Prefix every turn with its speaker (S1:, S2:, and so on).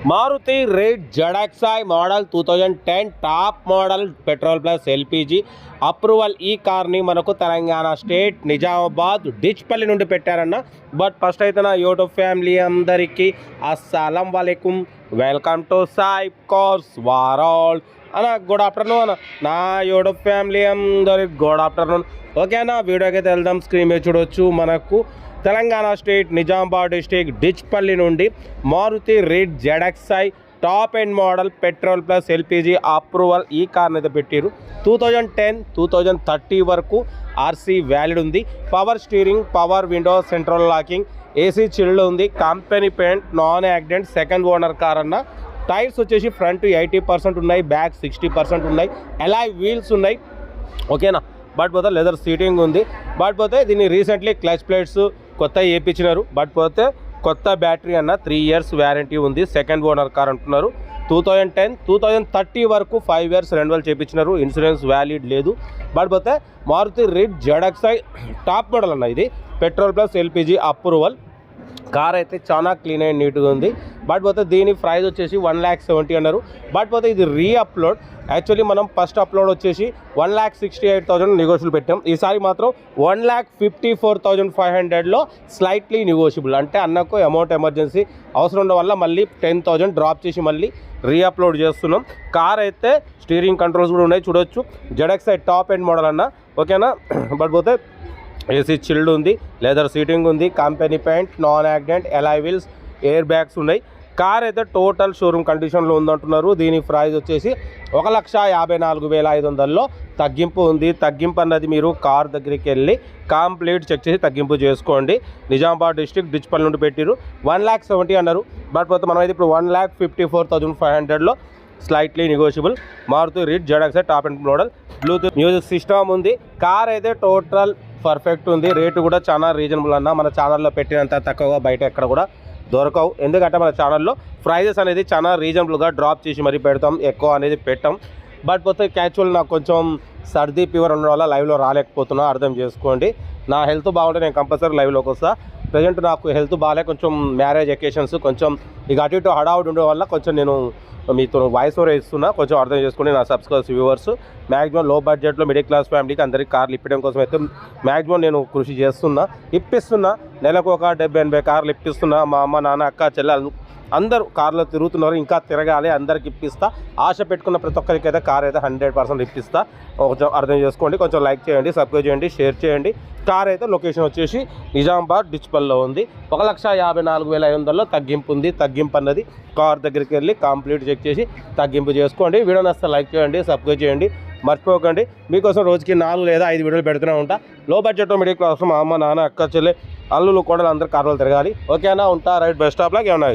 S1: Maruti rate ZXI model 2010 top model petrol plus LPG approval. ఈ కార్ని మనకు తెలంగాణ స్టేట్ నిజామాబాద్ డిచ్పల్లి నుండి పెట్టారన్న. బట్ ఫస్ట్ అయితే నా యూట్యూబ్ ఫ్యామిలీ అందరికీ అస్సలం వాలేకుం, welcome to Sai cars world అన్న. గుడ్ ఆఫ్టర్నూన్ అన్న. నా యూట్యూబ్ ఫ్యామిలీ అందరికి గుడ్ ఆఫ్టర్నూన్. ఓకేనా, వీడియోకి అయితే వెళ్దాం. స్క్రీన్ మీద చూడవచ్చు, మనకు తెలంగాణ స్టేట్ నిజామాబాద్ డిస్ట్రిక్ట్ డిచ్పల్లి నుండి Maruti rate ZXi top end model petrol plus LPG approval. ఈ కార్ని అయితే పెట్టారు. 2010-2030 వరకు ఆర్సీ వ్యాలిడ్ ఉంది. Power steering, power window, central locking, AC chilled ఉంది. Company paint, non accident, second owner car అన్న. టైర్స్ వచ్చేసి ఫ్రంట్ 80% ఉన్నాయి, బ్యాక్ 60% ఉన్నాయి. అలాయ్ వీల్స్ ఉన్నాయి. ఓకేనా, బట్ పోతే లెదర్ సీటింగ్ ఉంది. బట్ పోతే దీన్ని రీసెంట్లీ క్లచ్ ప్లేట్స్ కొత్త వేయించినారు. బట్ పోతే కొత్త బ్యాటరీ అన్న, 3 years వ్యారంటీ ఉంది. సెకండ్ ఓనర్ కార్ అంటున్నారు. 2010-2030 వరకు 5 years రెన్యువల్ చేయించినారు. ఇన్సూరెన్స్ వ్యాలిడ్ లేదు. బట్ పోతే Maruti rate ZXi top model అన్న. ఇది petrol plus LPG approval. Car అయితే చాలా క్లీన్ అండ్ నీట్గా ఉంది. బట్ పోతే దీని ప్రైస్ వచ్చేసి 1,70,000 అన్నారు. బట్ పోతే ఇది రీ అప్లోడ్. యాక్చువల్లీ మనం ఫస్ట్ అప్లోడ్ వచ్చేసి 1,68,000 నెగోషియబుల్ పెట్టాం. ఈసారి మాత్రం 1,54,500లో స్లైట్లీ నెగోషియబుల్. అంటే అన్నకు అమౌంట్ ఎమర్జెన్సీ అవసరం ఉండడం వల్ల మళ్ళీ 10,000 డ్రాప్ చేసి మళ్ళీ రీ అప్లోడ్ చేస్తున్నాం. కార్ అయితే స్టీరింగ్ కంట్రోల్స్ కూడా ఉన్నాయి, చూడొచ్చు. జెడ్ఎక్స్ఐ టాప్ ఎండ్ మోడల్ అన్న. ఓకేనా, బట్ పోతే ఏసీ చిల్డ్ ఉంది, లెదర్ సీటింగ్ ఉంది, company paint, non accident, alloy wheels, air bags ఉన్నాయి. కార్ అయితే టోటల్ షోరూమ్ కండిషన్లో ఉందంటున్నారు. దీని ప్రైస్ వచ్చేసి 1,54,500లో తగ్గింపు ఉంది. తగ్గింపు అన్నది మీరు కార్ దగ్గరికి వెళ్ళి కంప్లీట్ చెక్ చేసి తగ్గింపు చేసుకోండి. నిజామాబాద్ డిస్ట్రిక్ట్ డిచ్పల్లి నుండి పెట్టారు. 1,70,000 అన్నారు. బట్ పోతే మనం అయితే ఇప్పుడు 1,54,500లో slightly negotiable. Maruti rate ZXi top end model. Bluetooth music system ఉంది. కార్ అయితే టోటల్ పర్ఫెక్ట్ ఉంది. రేటు కూడా చాలా రీజనబుల్ అన్న. మన ఛానల్లో పెట్టినంత తక్కువగా బయట ఎక్కడ కూడా దొరకవు. ఎందుకంటే మన ఛానల్లో ప్రైజెస్ అనేది చాలా రీజనబుల్గా డ్రాప్ చేసి మరీ పెడతాం, ఎక్కువ అనేది పెట్టాం. బట్ పోతే క్యాచువల్ నాకు కొంచెం సర్దీ ఫీవర్ ఉండడం వల్ల లైవ్లో రాలేకపోతున్నా, అర్థం చేసుకోండి. నా హెల్త్ బాగుంటే నేను కంపల్సరీ లైవ్లోకి వస్తా. ప్రజెంట్ నాకు హెల్త్ బాగాలే, కొంచెం మ్యారేజ్ ఎకేషన్స్, కొంచెం ఇక అటు ఇటు హడావుడి ఉండడం వల్ల కొంచెం నేను మీతో వాయిస్ ఓవర్ ఇస్తున్నా, కొంచెం అర్థం చేసుకోండి. నా సబ్స్క్రైబర్స్ వ్యూవర్స్ మ్యాక్సిమం లో బడ్జెట్లో మిడిల్ క్లాస్ ఫ్యామిలీకి అందరికీ కార్లు ఇప్పడం కోసం అయితే మ్యాక్సిమం నేను కృషి చేస్తున్నా, ఇప్పిస్తున్నా. నెలకు ఒక 70-80 కార్లు ఇప్పిస్తున్నా. మా అమ్మ, నాన్న, అక్క, చెల్లెలు అందరూ కార్లో తిరుగుతున్నారు. ఇంకా తిరగాలి, అందరికి ఇప్పిస్తా. ఆశ పెట్టుకున్న ప్రతి ఒక్కరికి అయితే కార్ అయితే 100% ఇప్పిస్తా. కొంచెం అర్థం చేసుకోండి. కొంచెం లైక్ చేయండి, సబ్స్క్రైబ్ చేయండి, షేర్ చేయండి. కార్ అయితే లొకేషన్ వచ్చేసి నిజామాబాద్ డిచ్పల్లో ఉంది. 1,54,500లో తగ్గింపు ఉంది. తగ్గింపు అన్నది కార్ దగ్గరికి వెళ్ళి కంప్లీట్ చెక్ చేసి తగ్గింపు చేసుకోండి. వీడియో నచ్చితే లైక్ చేయండి, సబ్స్క్రైబ్ చేయండి, మర్చిపోకండి. మీకోసం రోజుకి 4 లేదా 5 వీడియోలు పెడుతూనే ఉంటా. లో బడ్జెట్ మిడిల్ క్లాస్ మా అమ్మ, నాన్న, అక్క, చెల్లె, అల్లులు, కోడలు అందరూ కార్లు తిరగాలి. ఓకేనా, ఉంటా. Right, best of luck. ఏమన్నా